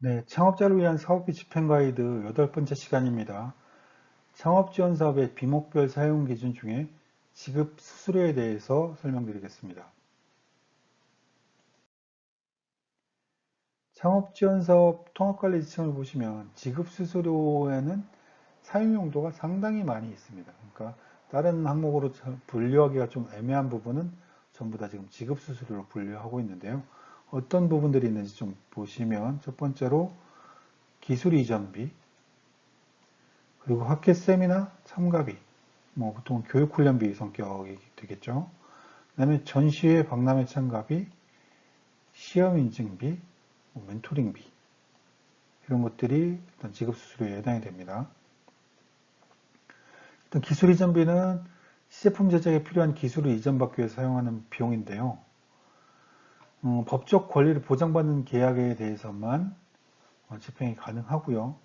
네, 창업자를 위한 사업비 집행 가이드 8번째 시간입니다. 창업지원사업의 비목별 사용 기준 중에 지급 수수료에 대해서 설명드리겠습니다. 창업지원사업 통합관리 지침을 보시면 지급 수수료에는 사용 용도가 상당히 많이 있습니다. 그러니까 다른 항목으로 분류하기가 좀 애매한 부분은 전부 다 지금 지급 수수료로 분류하고 있는데요. 어떤 부분들이 있는지 좀 보시면 첫 번째로 기술 이전비, 그리고 학회 세미나 참가비, 뭐 보통 교육훈련비 성격이 되겠죠. 그다음에 전시회 박람회 참가비, 시험 인증비, 뭐 멘토링비 이런 것들이 일단 지급 수수료에 해당이 됩니다. 일단 기술 이전비는 시제품 제작에 필요한 기술을 이전받기 위해 사용하는 비용인데요. 법적 권리를 보장받는 계약에 대해서만 집행이 가능하고요.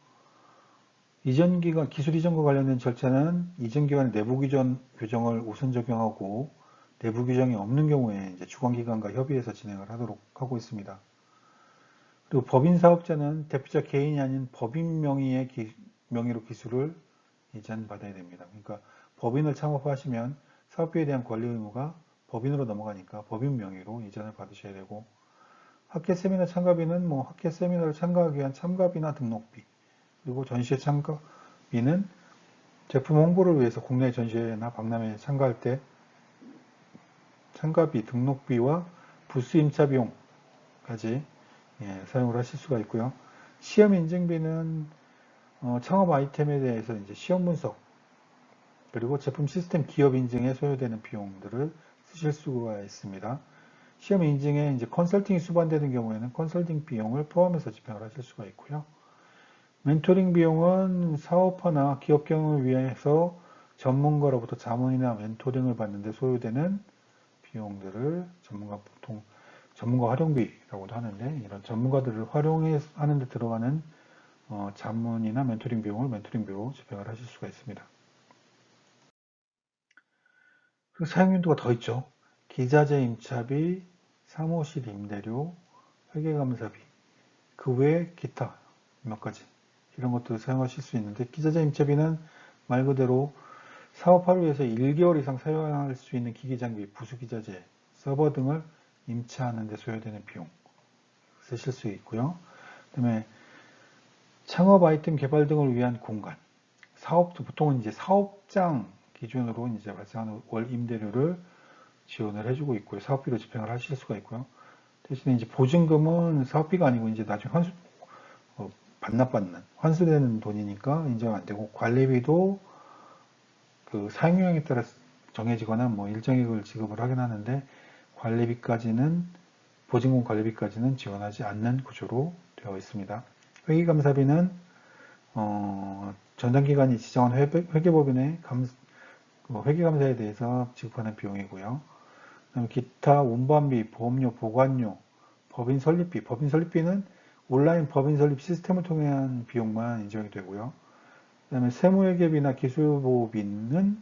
이전기간, 기술 이전과 관련된 절차는 이전기간의 내부 규정을 우선 적용하고 내부 규정이 없는 경우에 이제 주관기관과 협의해서 진행을 하도록 하고 있습니다. 그리고 법인 사업자는 대표자 개인이 아닌 법인 명의로 기술을 이전받아야 됩니다. 그러니까 법인을 창업하시면 사업비에 대한 권리 의무가 법인으로 넘어가니까 법인 명의로 이전을 받으셔야 되고, 학회 세미나 참가비는 뭐 학회 세미나를 참가하기 위한 참가비나 등록비, 그리고 전시회 참가비는 제품 홍보를 위해서 국내 전시회나 박람회에 참가할 때 참가비, 등록비와 부스 임차 비용까지 사용을 하실 수가 있고요. 시험 인증비는 창업 아이템에 대해서 이제 시험 분석, 그리고 제품 시스템 기업 인증에 소요되는 비용들을 쓰실 수가 있습니다. 시험 인증에 이제 컨설팅이 수반되는 경우에는 컨설팅 비용을 포함해서 집행을 하실 수가 있고요. 멘토링 비용은 사업화나 기업 경영을 위해서 전문가로부터 자문이나 멘토링을 받는데 소요되는 비용들을 보통 전문가 활용비라고도 하는데, 이런 전문가들을 활용하는 데 들어가는 자문이나 멘토링 비용을 멘토링비로 집행을 하실 수가 있습니다. 그리고 사용용도가 더 있죠. 기자재 임차비, 사무실 임대료, 회계감사비, 그 외에 기타 몇 가지 이런 것들을 사용하실 수 있는데, 기자재 임차비는 말 그대로 사업화를 위해서 1개월 이상 사용할 수 있는 기기장비, 부수기자재, 서버 등을 임차하는 데 소요되는 비용 쓰실 수 있고요. 그 다음에 창업 아이템 개발 등을 위한 공간, 보통은 이제 사업장 기준으로 이제 발생하는 월 임대료를 지원을 해주고 있고요. 사업비로 집행을 하실 수가 있고요. 대신에 이제 보증금은 사업비가 아니고 이제 나중에 반납받는, 환수되는 돈이니까 인정 안 되고, 관리비도 그 사용량에 따라 정해지거나 뭐 일정액을 지급을 하긴 하는데, 보증금 관리비까지는 지원하지 않는 구조로 되어 있습니다. 회계감사비는 전담기관이 지정한 회계법인의 회계감사에 대해서 지급하는 비용이고요. 그다음에 기타 운반비, 보험료, 보관료, 법인 설립비는 온라인 법인 설립 시스템을 통한 비용만 인정이 되고요. 그다음에 세무회계비나 기술보호비는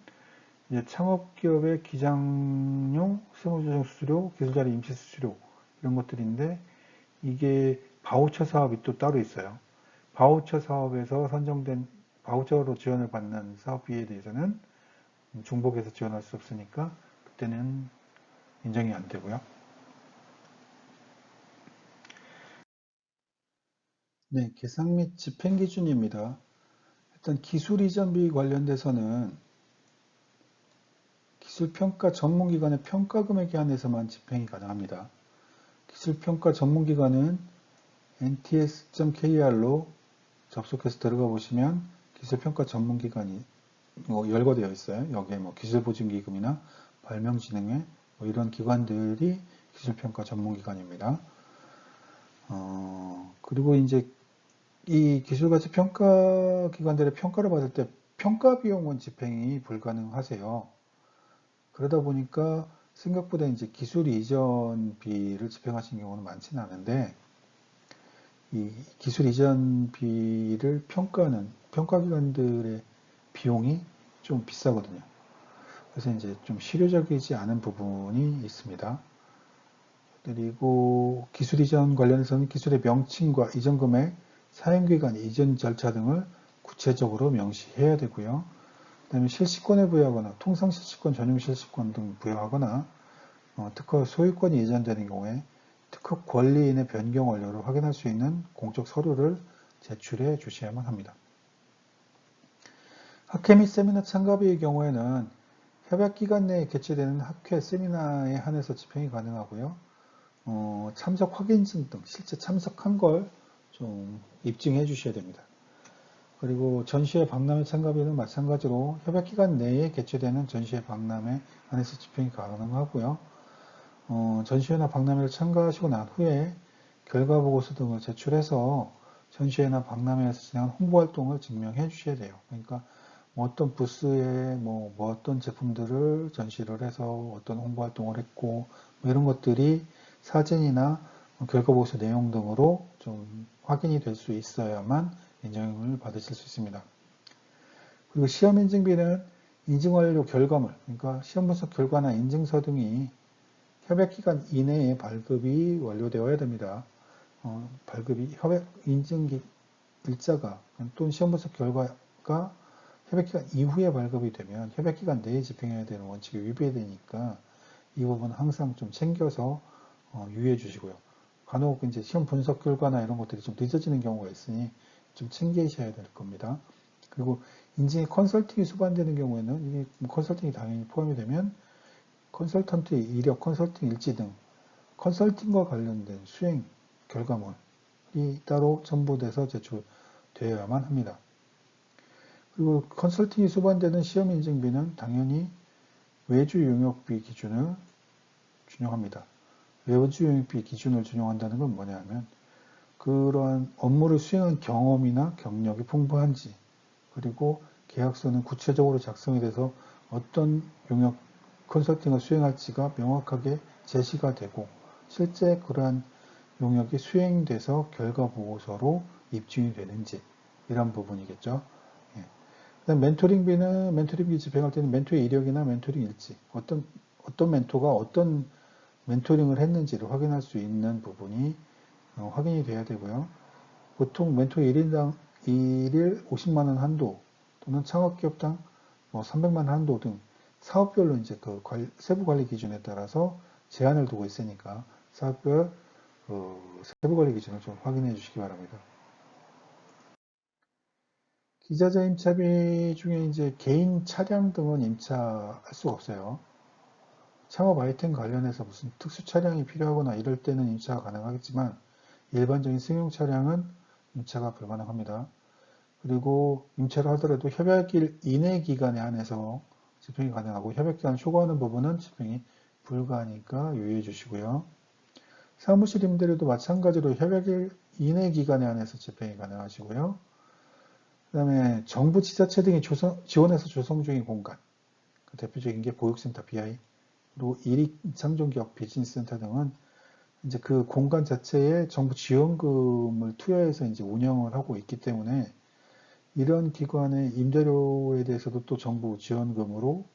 이제 창업기업의 기장용 세무조정 수수료, 기술자리 임시 수수료 이런 것들인데, 이게 바우처 사업이 또 따로 있어요. 바우처 사업에서 선정된 바우처로 지원을 받는 사업비에 대해서는 중복해서 지원할 수 없으니까 그때는 인정이 안 되고요. 네, 계상 및 집행 기준입니다. 일단 기술 이전비 관련돼서는 기술평가 전문기관의 평가 금액에 한해서만 집행이 가능합니다. 기술평가 전문기관은 nts.kr로 접속해서 들어가 보시면 기술평가 전문기관이 열거되어 있어요. 여기에 뭐 기술보증기금이나 발명진흥회 이런 기관들이 기술평가 전문기관입니다. 그리고 이제 이 기술가치 평가 기관들의 평가를 받을 때 평가 비용은 집행이 불가능하세요. 그러다 보니까 생각보다 이제 기술 이전비를 집행하신 경우는 많지는 않은데, 이 기술 이전비를 평가하는 평가기관들의 비용이 좀 비싸거든요. 그래서 이제 좀 실효적이지 않은 부분이 있습니다. 그리고 기술 이전 관련해서는 기술의 명칭과 이전 금액, 사용기간, 이전 절차 등을 구체적으로 명시해야 되고요. 그 다음에 실시권을 부여하거나 통상실시권, 전용실시권 등 부여하거나 특허 소유권이 이전되는 경우에 특허 권리인의 변경 완료를 확인할 수 있는 공적 서류를 제출해 주셔야만 합니다. 학회 및 세미나 참가비의 경우에는 협약기간 내에 개최되는 학회, 세미나에 한해서 집행이 가능하고요. 참석 확인증 등 실제 참석한 걸 좀 입증해 주셔야 됩니다. 그리고 전시회 박람회 참가비는 마찬가지로 협약기간 내에 개최되는 전시회 박람회 안에서 집행이 가능하고요. 전시회나 박람회를 참가하시고 난 후에 결과보고서 등을 제출해서 전시회나 박람회에서 진행한 홍보활동을 증명해 주셔야 돼요. 그러니까 뭐 어떤 부스에 뭐 어떤 제품들을 전시를 해서 어떤 홍보활동을 했고 뭐 이런 것들이 사진이나 결과보고서 내용 등으로 좀 확인이 될 수 있어야만 인정을 받으실 수 있습니다. 그리고 시험 인증비는 인증 완료 결과물, 그러니까 시험 분석 결과나 인증서 등이 협약기간 이내에 발급이 완료되어야 됩니다. 발급이 협약 인증 일자가 또는 시험 분석 결과가 협약기간 이후에 발급이 되면 협약기간 내에 집행해야 되는 원칙이 위배되니까 이 부분 항상 좀 챙겨서 유의해 주시고요. 간혹 이제 시험 분석 결과나 이런 것들이 좀 늦어지는 경우가 있으니 좀 챙기셔야 될 겁니다. 그리고 인증 컨설팅이 수반되는 경우에는 이게 컨설팅이 당연히 포함이 되면 컨설턴트의 이력, 컨설팅 일지 등 컨설팅과 관련된 수행 결과물이 따로 첨부돼서 제출되어야만 합니다. 그리고 컨설팅이 수반되는 시험 인증비는 당연히 외주 용역비 기준을 준용합니다. 외주 용역비 기준을 준용한다는 건 뭐냐면 그러한 업무를 수행한 경험이나 경력이 풍부한지, 그리고 계약서는 구체적으로 작성이 돼서 어떤 용역 컨설팅을 수행할지가 명확하게 제시가 되고 실제 그러한 용역이 수행돼서 결과 보고서로 입증이 되는지 이런 부분이겠죠. 예. 그다음 멘토링비는 멘토링비 집행할 때는 멘토의 이력이나 멘토링 일지, 어떤 멘토가 어떤 멘토링을 했는지를 확인할 수 있는 부분이 확인이 돼야 되고요. 보통 멘토 1인당 1일 50만 원 한도 또는 창업기업당 300만 원 한도 등 사업별로 이제 그 세부 관리 기준에 따라서 제한을 두고 있으니까 사업별 세부 관리 기준을 좀 확인해 주시기 바랍니다. 기자재 임차비 중에 이제 개인 차량 등은 임차할 수가 없어요. 창업 아이템 관련해서 무슨 특수 차량이 필요하거나 이럴 때는 임차가 가능하겠지만 일반적인 승용 차량은 임차가 불가능합니다. 그리고 임차를 하더라도 협약일 이내 기간에 한해서 집행이 가능하고 협약기간 초과하는 부분은 집행이 불가하니까 유의해 주시고요. 사무실 임대료도 마찬가지로 협약일 이내 기간에 한해서 집행이 가능하시고요. 그 다음에 정부 지자체 등이 지원해서 조성 중인 공간, 그 대표적인 게 보육센터 BI, 그리고 일익상종기업 비즈니스센터 등은 이제 그 공간 자체에 정부 지원금을 투여해서 이제 운영을 하고 있기 때문에 이런 기관의 임대료에 대해서도 또 정부 지원금으로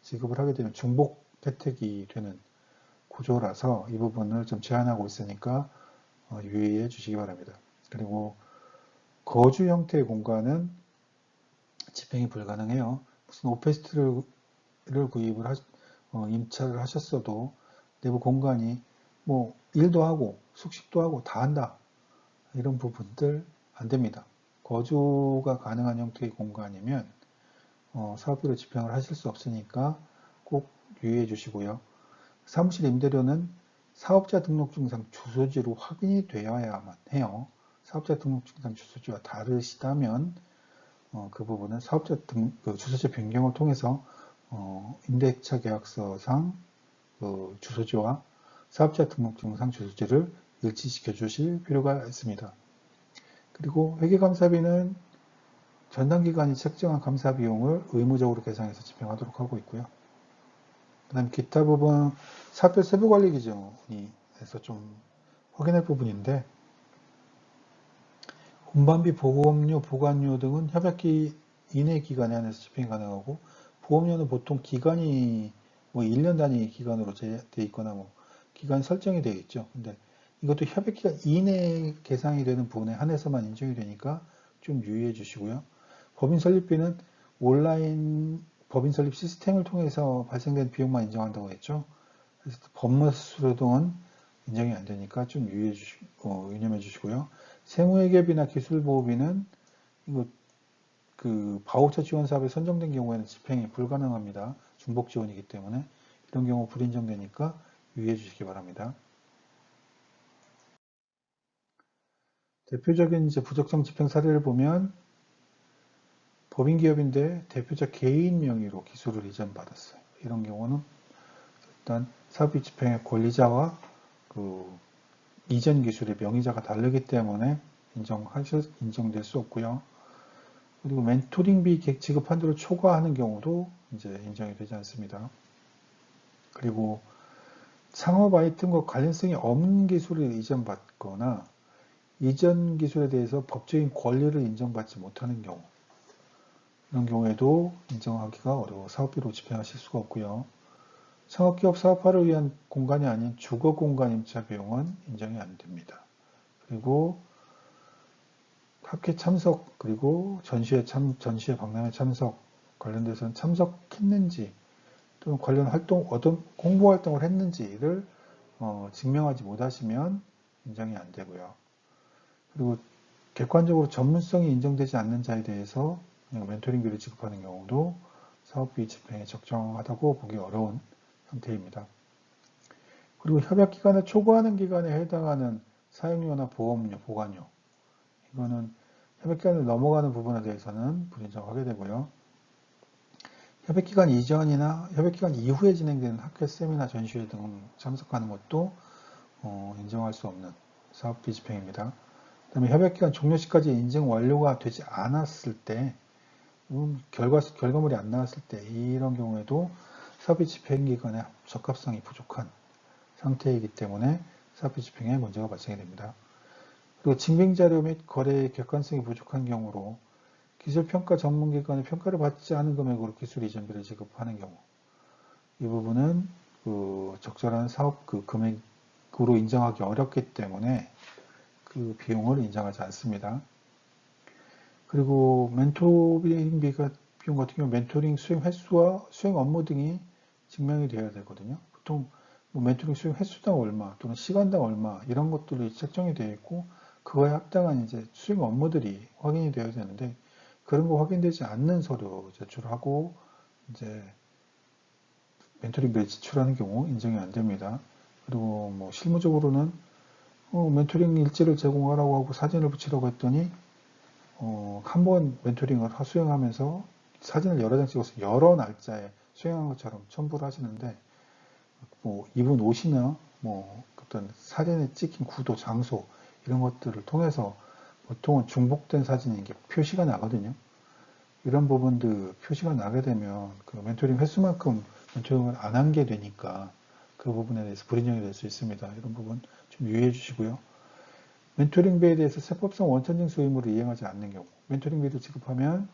지급을 하게 되면 중복 혜택이 되는 구조라서 이 부분을 좀 제한하고 있으니까 유의해 주시기 바랍니다. 그리고 거주 형태의 공간은 집행이 불가능해요. 무슨 오피스텔을 구입을 임차를 하셨어도 내부 공간이 뭐 일도 하고 숙식도 하고 다 한다 이런 부분들 안 됩니다. 거주가 가능한 형태의 공간이면 사업비로 집행을 하실 수 없으니까 꼭 유의해 주시고요. 사무실 임대료는 사업자 등록증상 주소지로 확인이 되어야만 해요. 사업자 등록증상 주소지와 다르시다면 그 부분은 사업자 주소지 변경을 통해서 임대차 계약서상 그 주소지와 사업자 등록증상 주소지를 일치시켜 주실 필요가 있습니다. 그리고 회계감사비는 전담기관이 책정한 감사 비용을 의무적으로 계상해서 집행하도록 하고 있고요. 그 다음에 기타 부분 사업별 세부관리 기준에서 좀 확인할 부분인데 운반비, 보험료, 보관료 등은 협약기 이내 기간에 한해서 집행이 가능하고 보험료는 보통 기간이 뭐 1년 단위 기간으로 되어 있거나 뭐 기간 설정이 되어 있죠. 근데 이것도 협약기간 이내에 계상이 되는 부분에 한해서만 인정이 되니까 좀 유의해 주시고요. 법인 설립비는 온라인 법인 설립 시스템을 통해서 발생된 비용만 인정한다고 했죠. 그래서 법무수수료 등은 인정이 안 되니까 좀 유념해 주시고요. 세무회계비나 기술보호비는 이거 그 바우처 지원 사업에 선정된 경우에는 집행이 불가능합니다. 중복 지원이기 때문에 이런 경우 불인정되니까 유의해 주시기 바랍니다. 대표적인 이제 부적정 집행 사례를 보면 법인 기업인데 대표자 개인 명의로 기술을 이전받았어요. 이런 경우는 일단 사업비 집행의 권리자와 그 이전 기술의 명의자가 다르기 때문에 인정될 수 없고요. 그리고 멘토링비 지급 한도를 초과하는 경우도 이제 인정이 되지 않습니다. 그리고 창업 아이템과 관련성이 없는 기술을 이전받거나 이전 기술에 대해서 법적인 권리를 인정받지 못하는 경우, 이런 경우에도 인정하기가 어려워 사업비로 집행하실 수가 없고요. 창업기업 사업화를 위한 공간이 아닌 주거 공간 임차 비용은 인정이 안 됩니다. 그리고 학회 참석, 그리고 전시회 박람회 참석 관련돼서는 참석했는지 또는 관련 활동, 어떤 홍보 활동을 했는지를 증명하지 못하시면 인정이 안 되고요. 그리고 객관적으로 전문성이 인정되지 않는 자에 대해서 그냥 멘토링비를 지급하는 경우도 사업비 집행에 적정하다고 보기 어려운 상태입니다. 그리고 협약기간을 초과하는 기간에 해당하는 사용료나 보험료, 보관료, 이거는 협약기간을 넘어가는 부분에 대해서는 불인정하게 되고요. 협약기간 이전이나 협약기간 이후에 진행되는 학회, 세미나, 전시회 등 참석하는 것도 인정할 수 없는 사업비 집행입니다. 그 다음에 협약기간 종료 시까지 인증 완료가 되지 않았을 때, 결과물이 안 나왔을 때 이런 경우에도 사업비 집행기간의 적합성이 부족한 상태이기 때문에 사업비 집행에 문제가 발생이 됩니다. 그리고 증빙자료 및 거래의 객관성이 부족한 경우로 기술평가 전문기관의 평가를 받지 않은 금액으로 기술 이전비를 지급하는 경우, 이 부분은 그 적절한 사업 그 금액으로 인정하기 어렵기 때문에 그 비용을 인정하지 않습니다. 그리고 멘토링 비용 같은 경우 멘토링 수행 횟수와 수행 업무 등이 증명이 되어야 되거든요. 보통 뭐 멘토링 수행 횟수당 얼마 또는 시간당 얼마 이런 것들이 책정이 되어 있고 그거에 합당한 이제 수행 업무들이 확인이 되어야 되는데 그런 거 확인되지 않는 서류 제출하고 이제 멘토링비를 지출하는 경우 인정이 안 됩니다. 그리고 뭐 실무적으로는 멘토링 일지를 제공하라고 하고 사진을 붙이라고 했더니 한 번 멘토링을 수행하면서 사진을 여러 장 찍어서 여러 날짜에 수행한 것처럼 첨부를 하시는데 뭐 입은 옷이나 뭐 어떤 사진에 찍힌 구도, 장소 이런 것들을 통해서 보통은 중복된 사진이 이게 표시가 나거든요. 이런 부분들 표시가 나게 되면 그 멘토링 횟수만큼 멘토링을 안 한 게 되니까 그 부분에 대해서 불인정이 될 수 있습니다. 이런 부분 좀 유의해 주시고요. 멘토링비에 대해서 세법상 원천징수 의무를 이행하지 않는 경우, 멘토링비를 지급하면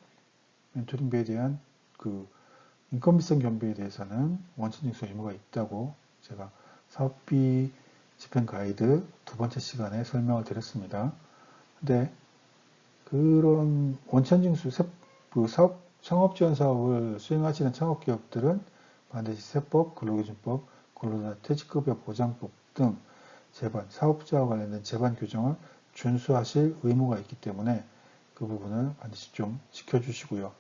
멘토링비에 대한 그 인건비성 겸비에 대해서는 원천징수 의무가 있다고 제가 사업비 집행 가이드 두 번째 시간에 설명을 드렸습니다. 근데 그런 원천징수 그 창업지원 사업을 수행하시는 창업기업들은 반드시 세법, 근로기준법, 근로자 퇴직급여 보장법 등 사업자와 관련된 제반 규정을 준수하실 의무가 있기 때문에 그 부분을 반드시 좀 지켜주시고요.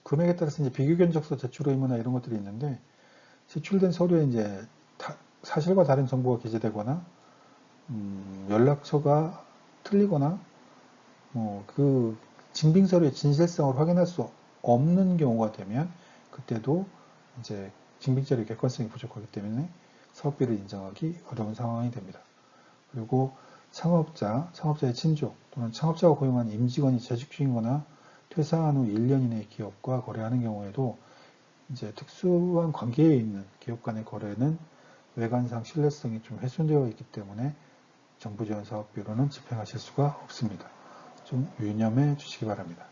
금액에 따라서 이제 비규견적서 제출 의무나 이런 것들이 있는데 제출된 서류에 이제 사실과 다른 정보가 기재되거나 연락처가 틀리거나 뭐 그 증빙 서류의 진실성을 확인할 수 없는 경우가 되면 그때도 이제 증빙 자료 객관성이 부족하기 때문에 사업비를 인정하기 어려운 상황이 됩니다. 그리고 창업자의 친족 또는 창업자가 고용한 임직원이 재직 중이거나 퇴사한 후 1년 이내 기업과 거래하는 경우에도 이제 특수한 관계에 있는 기업 간의 거래는 외관상 신뢰성이 좀 훼손되어 있기 때문에 정부 지원 사업비로는 집행하실 수가 없습니다. 좀 유념해 주시기 바랍니다.